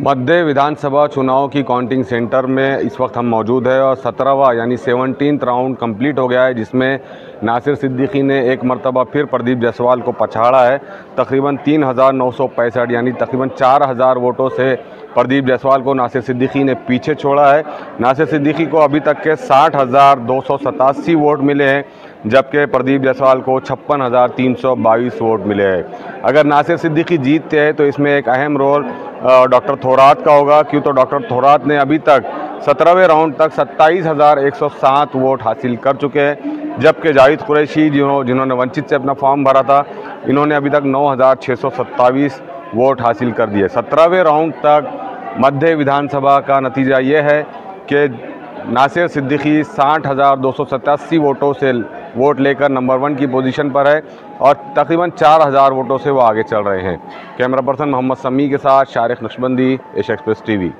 मध्य विधानसभा चुनाव की counting centre में इस वक्त हम मौजूद है और 17वां यानी 17th राउंड कंप्लीट हो गया है, जिसमें नासिर सिद्दीकी ने एक मरतबा फिर प्रदीप जायसवाल को पछाड़ा है। तकरीबन 3,965 यानी तकरीबन 4,000 वोटों से प्रदीप जायसवाल को नासिर सिद्दीकी ने पीछे छोड़ा है। नासिर सिद्दीकी को अभी तक के 60,287 वोट मिले हैं, जबकि प्रदीप जायसवाल को 56,322 वोट मिले हैं। अगर नासिर सिद्दीकी जीतते हैं तो इसमें एक अहम रोल डॉक्टर थोरात का होगा, क्यों तो डॉक्टर थोरात ने अभी तक 17वें राउंड तक 27,107 वोट हासिल कर चुके हैं, जबकि जाहिद कुरैशी जिन्होंने वंचित से अपना फॉर्म भरा था, इन्होंने अभी तक 9,627 वोट हासिल कर दिए। 17वें राउंड तक मध्य विधानसभा का नतीजा ये है कि नासिर सिद्दीकी 60,287 वोटों से वोट लेकर नंबर 1 की पोजीशन पर है और तकरीबन 4,000 वोटों से वो आगे चल रहे हैं। कैमरा पर्सन मोहम्मद समी के साथ Shariq Naqshbandi, Asia express TV.